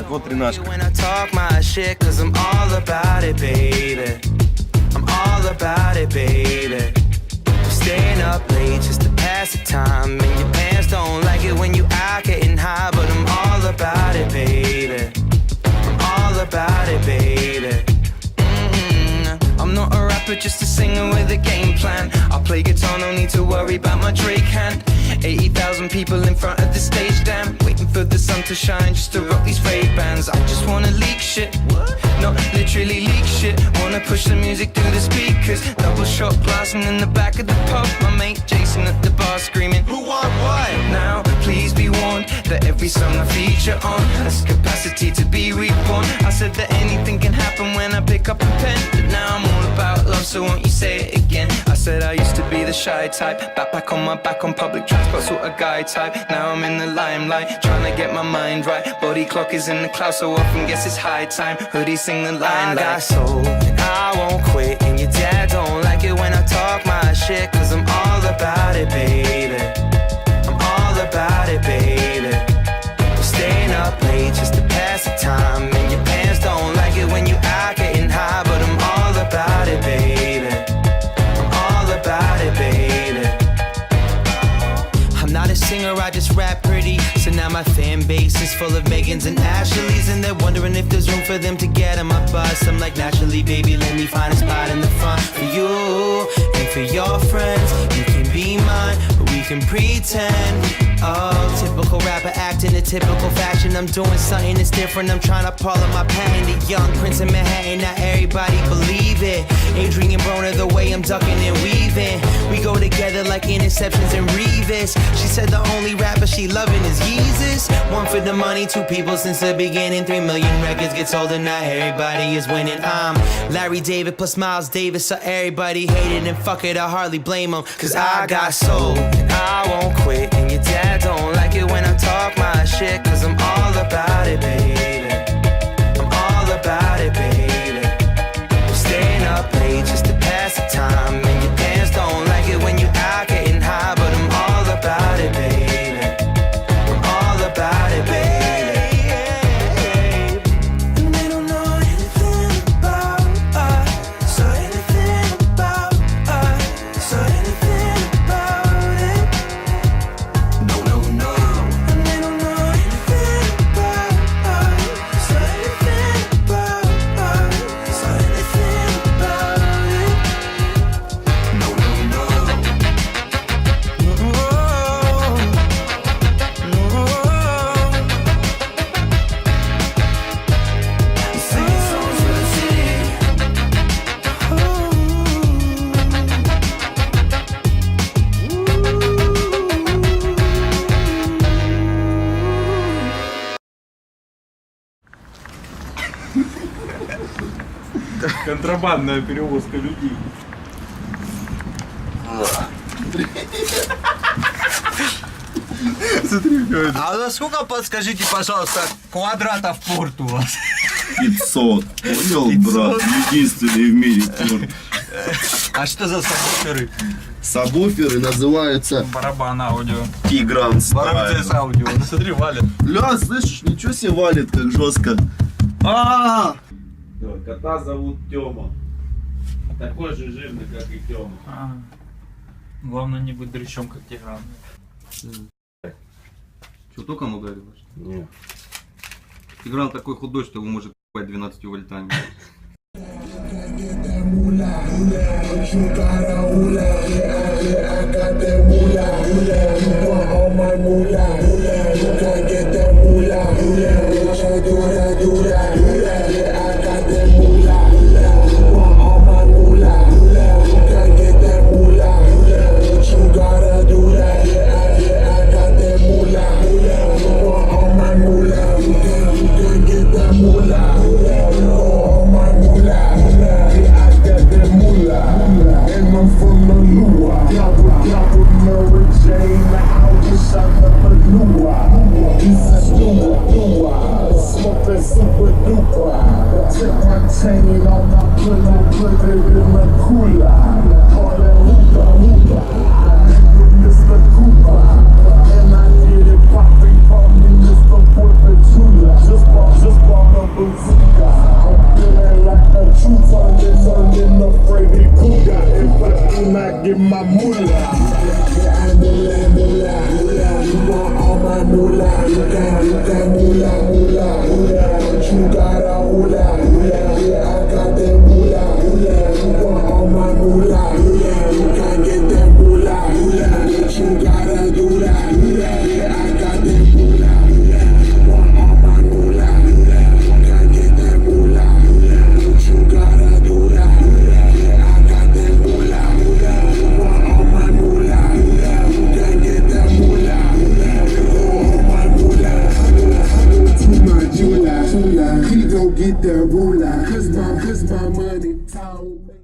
Вот Тринашка. Staying up late just to pass the time, and your pants don't like it when you out getting high, but I'm all about it, baby. I'm all about it, baby. I'm not a rapper, just a singer with a game plan. I play guitar, no need to worry about my Drake hand. 80,000 people in front of the stage, damn, waiting for the sun to shine just to rock these fake bands. I just wanna leak shit, not literally leak shit. Wanna push the music through the speakers, double shot glass, and in the back of the pub, my mate Jason at the bar screaming, who want what? Now, please be warned that every song I feature on has capacity to be reborn. I said that anything can happen when I pick up a pen, but now I'm all about love, so won't you say it again? I said I used to be the shy type, backpack on my back on public transport, sort of guy type. Now I'm in the limelight, trying to get my mind right. Body clock is in the clouds, so often guess it's high time. Hoodie sing the line I got soul, and I won't quit. And your dad don't like it when I talk my shit, cause I'm all about it, baby. I'm all about it, baby. I'm staying up late just to pass the time, and your pants don't like it when you out getting high, but I'm all about it, baby. I'm all about it, baby. I'm not a singer, I just rap pretty. So now my fan base is full of Megans and Ashleys, and they're wondering if there's room for them to get on my bus. I'm like, naturally, baby, let me find a spot in the front for you and for your friends. You can be mine, but we can pretend. Oh, typical rapper acting a typical fashion. I'm doing something that's different. I'm trying to pull up my patent. The young prince in Manhattan, not everybody believe it. Adrian Broner, the way I'm ducking and weaving. We go together like interceptions and Revis. She said the only rapper she loving is Yeezus. One for the money, two people since the beginning. 3 million records get sold and now everybody is winning. I'm Larry David plus Miles Davis, so everybody hated and fuck it, I hardly blame them. Cause I got soul, and I won't quit. And your dad don't like it when I talk my shit, cause I'm all about it, baby. I'm all about it, baby. I'm staying up late just to pass the time, and your pants don't like it when you out getting high, but I'm all about it, baby. I'm all about it, baby. And they don't know anything about us, or anything about us, or anything about it. No, no, no. And they don't know anything about us, or anything about us, or anything about it. No, no, no. Singing songs for the city. Контрабандная перевозка людей. Смотри, А за сколько, подскажите, пожалуйста, квадратов порт у вас? 500. Понял, брат? Единственный в мире порт. А что за сабвуферы? Сабвуферы называются Барабан аудио. Тигран Барабан Стайл. аудио. Ну смотри, валит. Бля, слышишь, ничего себе валит, как жестко. Кота зовут Тёма. Такой же жирный, как и Тёма. Главное не быть дрыщом, как Тигран. Что, током удариваешь? Нет. Тигран такой худой, что его может ебать 12 вольтами. And I get it popping, call me Mr. Portatulla. get my moolah. Moolah, moolah, moolah. You want all my moolah? You got moolah, moolah, moolah. But you got a moolah, moolah. Yeah, I got that moolah, moolah. You want all my moolah, moolah. You can't get that moolah, moolah. But you gotta do that, moolah. Yeah, I got that moolah, moolah. You want all my moolah, moolah. You can't get that moolah, moolah. But you gotta do that, moolah. Yeah, I got that moolah, moolah. You want all my moolah, moolah. You can't get that moolah, moolah. You want all my moolah, moolah. To my jeweler, he gon' get the ruler. Cause my money tall.